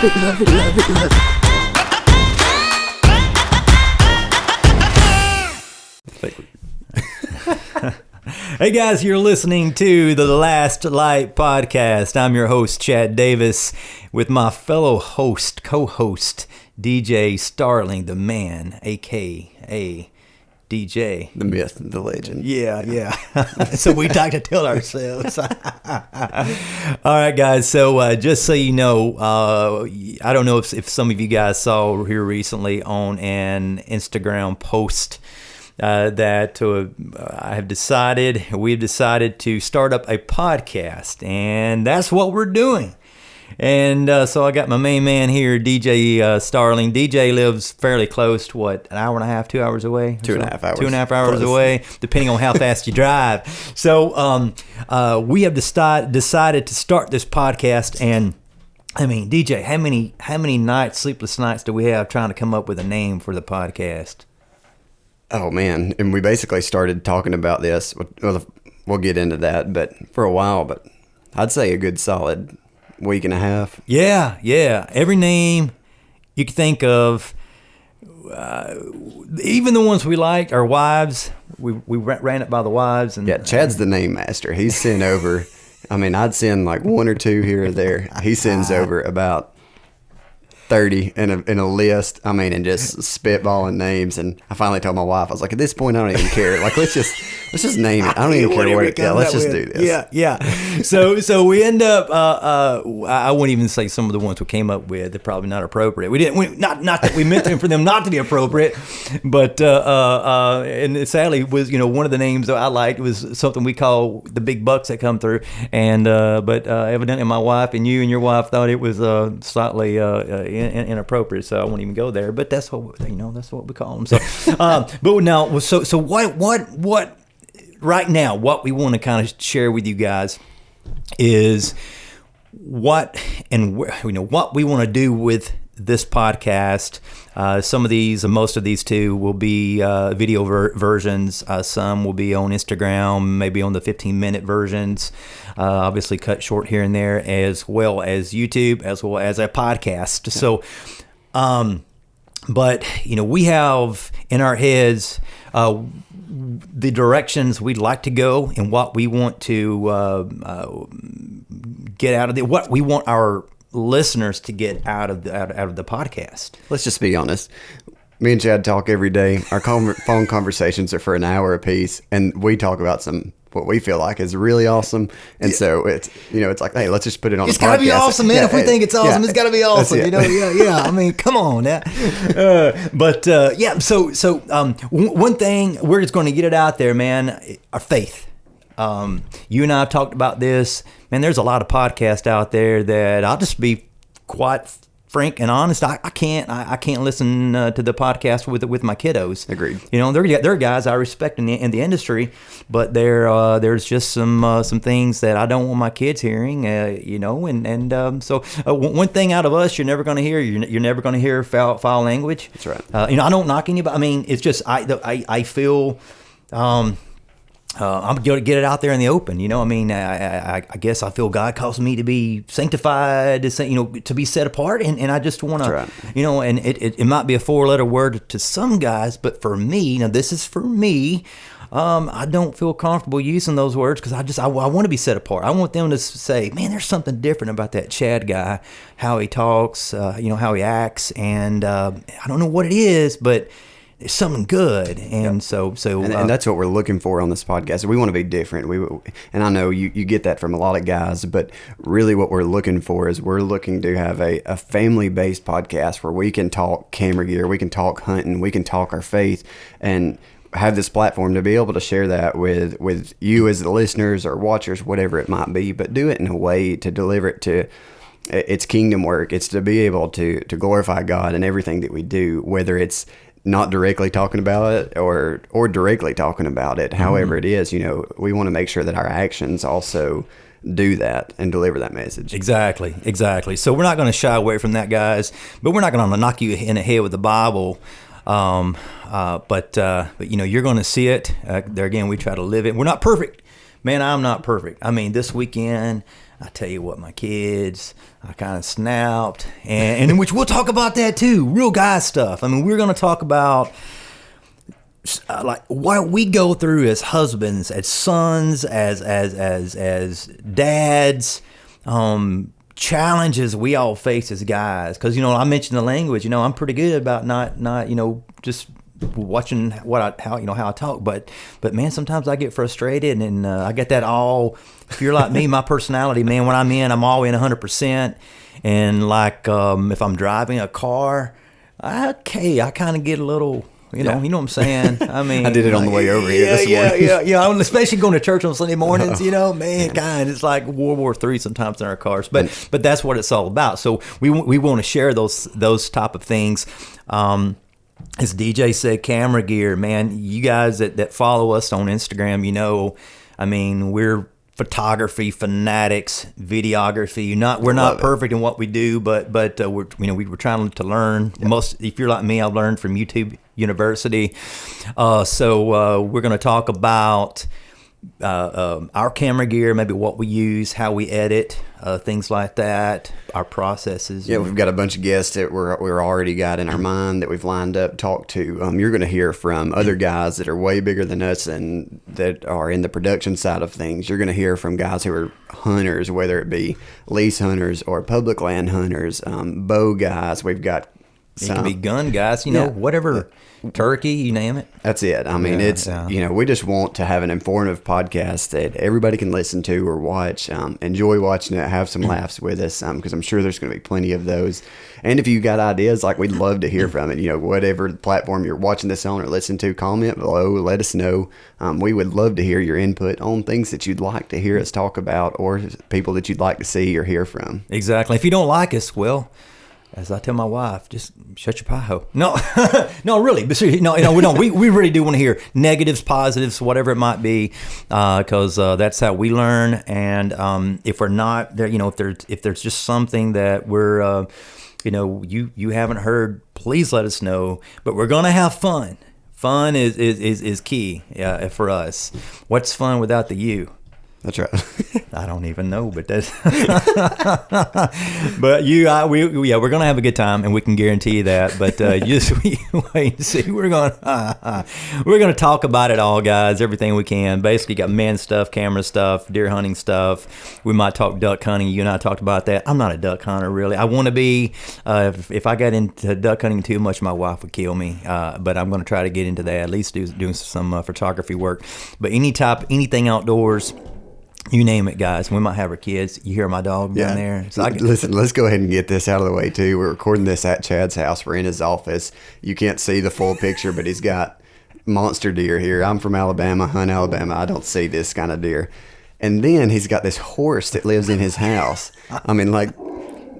love it, love it, love it, love it. Hey guys, you're listening to the Last Light podcast. I'm your host, Chad Davis, with my fellow host, co-host, DJ Starling, the man, a.k.a. DJ. The myth, the legend. Yeah. So we like to tell ourselves. All right, guys. So just so you know, I don't know if some of you guys saw here recently on an Instagram post that we've decided to start up a podcast, and that's what we're doing. And so I got my main man here, DJ Starling. DJ lives fairly close to, what, an hour and a half, 2 hours away? 2.5 hours. 2.5 hours away, depending on how fast you drive. So we have decided to start this podcast. And, I mean, DJ, how many nights, sleepless nights do we have trying to come up with a name for the podcast? Oh, man. And we basically started talking about this. We'll get into that, but for a while. But I'd say a good solid week and a half. Yeah. Every name you can think of, even the ones we liked, our wives, we ran it by the wives. And yeah, Chad's the name master. He's sent over, I mean, I'd send like one or two here or there. He sends over about 30 in a list, I mean, and just spitballing names. And I finally told my wife, I was like, at this point, I don't even care. Like, let's just name it. I don't even care what it. Yeah, let's just do this. Yeah. So we end up. I wouldn't even say some of the ones we came up with. They're probably not appropriate. Not that we meant them for them not to be appropriate, but and sadly was one of the names that I liked was something we call the big bucks that come through. And but evidently my wife and you and your wife thought it was slightly inappropriate, so I won't even go there. But that's what that's what we call them. So, but now, so what right now, what we want to kind of share with you guys is what we want to do with this podcast. Most of these two will be video versions. Some will be on Instagram, maybe on the 15-minute versions. Obviously cut short here and there, as well as YouTube, as well as a podcast. Yeah. So, but we have in our heads the directions we'd like to go and what we want to get out of it, what we want our listeners to get out of the podcast. Let's just be honest. Me and Chad talk every day. Our phone conversations are for an hour apiece, and we talk about what we feel like is really awesome. And so it's it's like, hey, let's just put it on the podcast. It's got to be awesome, man. If we think it's awesome, it's got to be awesome. Yeah. I mean, come on now. So one thing, we're just going to get it out there, man. Our faith. You and I have talked about this. Man, there's a lot of podcasts out there that I'll just be quite frank and honest. I can't listen to the podcast with my kiddos. Agreed. There are guys I respect in the industry, but there's just some things that I don't want my kids hearing. So one thing out of us you're never going to hear. You're never going to hear foul language. That's right. I don't knock anybody. I mean, it's just I feel. I'm going to get it out there in the open. I guess I feel God calls me to be sanctified, to be set apart. And I just want to, right. And it might be a 4-letter word to some guys, but for me, now this is for me, I don't feel comfortable using those words because I want to be set apart. I want them to say, man, there's something different about that Chad guy, how he talks, how he acts. And I don't know what it is, but there's something good, and so and that's what we're looking for on this podcast. We want to be different. And I know you get that from a lot of guys, but really what we're looking for is we're looking to have a family-based podcast where we can talk camera gear, we can talk hunting, we can talk our faith, and have this platform to be able to share that with you as the listeners or watchers, whatever it might be, but do it in a way to deliver it to. It's kingdom work. It's to be able to glorify God in everything that we do, whether it's not directly talking about it or directly talking about it. However it is, we want to make sure that our actions also do that and deliver that message. Exactly. So we're not going to shy away from that, guys, but we're not going to knock you in the head with the Bible. But you're going to see it. There again, we try to live it. We're not perfect. Man, I'm not perfect. I mean, this weekend, I tell you what, my kids, I kind of snapped, and in which we'll talk about that too, real guy stuff. I mean, we're going to talk about like what we go through as husbands, as sons, as dads, challenges we all face as guys. Because I mentioned the language. I'm pretty good about not just watching how I talk, but man, sometimes I get frustrated, and I get that all. If you're like me, my personality, man, when I'm all in 100%, and like if I'm driving a car, I kind of get a little. You know what I'm saying? I mean, I did it on the way over here this morning. Yeah. Especially going to church on Sunday mornings, man, God, it's like World War III sometimes in our cars. But that's what it's all about. So we want to share those type of things. As DJ said, camera gear, man. You guys that follow us on Instagram, I mean, we're photography fanatics, videography. We're not perfect in what we do, but we're trying to learn. If you're like me, I've learned from YouTube University. So we're going to talk about our camera gear, maybe what we use, how we edit, things like that, our processes. Yeah, we've got a bunch of guests that we're already got in our mind that we've lined up, talked to. You're going to hear from other guys that are way bigger than us and that are in the production side of things. You're going to hear from guys who are hunters, whether it be lease hunters or public land hunters, bow guys. We've got it can be gun guys, whatever. Turkey, you name it. That's it. I mean, we just want to have an informative podcast that everybody can listen to or watch, enjoy watching it, have some laughs with us, because I'm sure there's going to be plenty of those. And if you got ideas, like, we'd love to hear from it. Whatever platform you're watching this on or listen to, comment below, let us know. We would love to hear your input on things that you'd like to hear us talk about or people that you'd like to see or hear from. Exactly. If you don't like us, well, as I tell my wife, just shut your pie hole. No, no, really. But we don't. We really do want to hear negatives, positives, whatever it might be, because that's how we learn. And if we're not there, if there's just something that we're, you haven't heard, please let us know. But we're gonna have fun. Fun is key for us. What's fun without the you? That's right. I don't even know, but that's. But we're gonna have a good time, and we can guarantee you that. But just wait and see. We're gonna talk about it all, guys. Everything we can. Basically, got men stuff, camera stuff, deer hunting stuff. We might talk duck hunting. You and I talked about that. I'm not a duck hunter, really. I want to be. If I got into duck hunting too much, my wife would kill me. But I'm gonna try to get into that. At least doing some photography work. But anything outdoors. You name it, guys. We might have our kids. You hear my dog down there? So listen, let's go ahead and get this out of the way, too. We're recording this at Chad's house. We're in his office. You can't see the full picture, but he's got monster deer here. I'm from Alabama, hunt Alabama. I don't see this kind of deer. And then he's got this horse that lives in his house. I mean, like,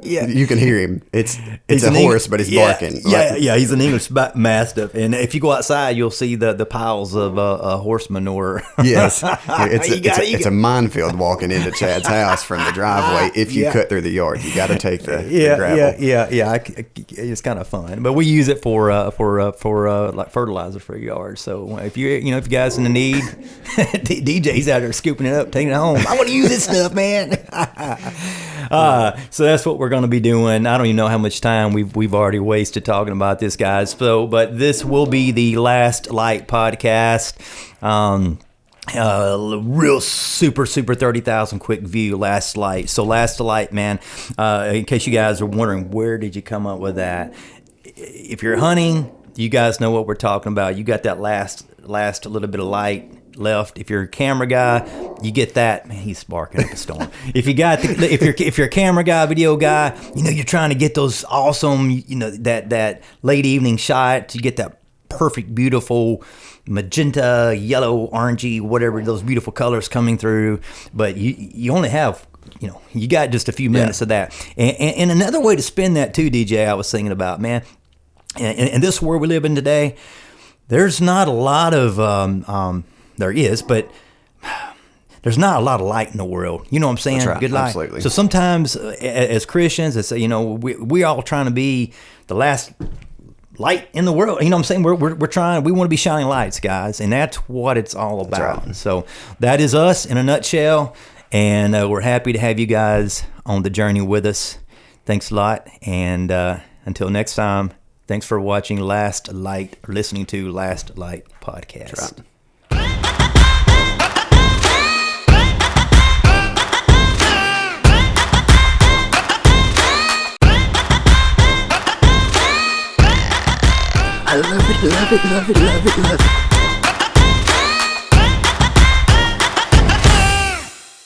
you can hear him. It's a horse, but he's barking. Yeah. He's an English Mastiff, and if you go outside, you'll see the piles of horse manure. Yes, it's a minefield walking into Chad's house from the driveway. If you cut through the yard, you got to take the gravel. Yeah. It's kind of fun, but we use it for like fertilizer for your yard. So if you guys in the need, DJ's out there scooping it up, taking it home. I want to use this stuff, man. So that's what we're going to be doing. I don't even know how much time we've already wasted talking about this, guys. But this will be the Last Light podcast. Real super 30,000 quick view, Last Light. So Last Light, man, in case you guys are wondering, where did you come up with that? If you're hunting, you guys know what we're talking about. You got that last little bit of light left. If you're a camera guy, you get that. Man, he's barking up a storm. If you're a camera guy, video guy, you're trying to get those awesome, that late evening shot. You get that perfect, beautiful magenta, yellow, orangey, whatever, those beautiful colors coming through. But you only have, you got just a few minutes of that. And another way to spin that too, DJ, I was thinking about, man, in this world we live in today, there's not a lot of, there is, but there's not a lot of light in the world. You know what I'm saying? That's right. Good light. Absolutely. So sometimes as Christians, it's, we all trying to be the last light in the world. You know what I'm saying? We want to be shining lights, guys. And that's what it's all about. Right. So that is us in a nutshell. And we're happy to have you guys on the journey with us. Thanks a lot. And until next time, thanks for watching Last Light, or listening to Last Light Podcast. That's right. I love it, love it, love it, love it, love it.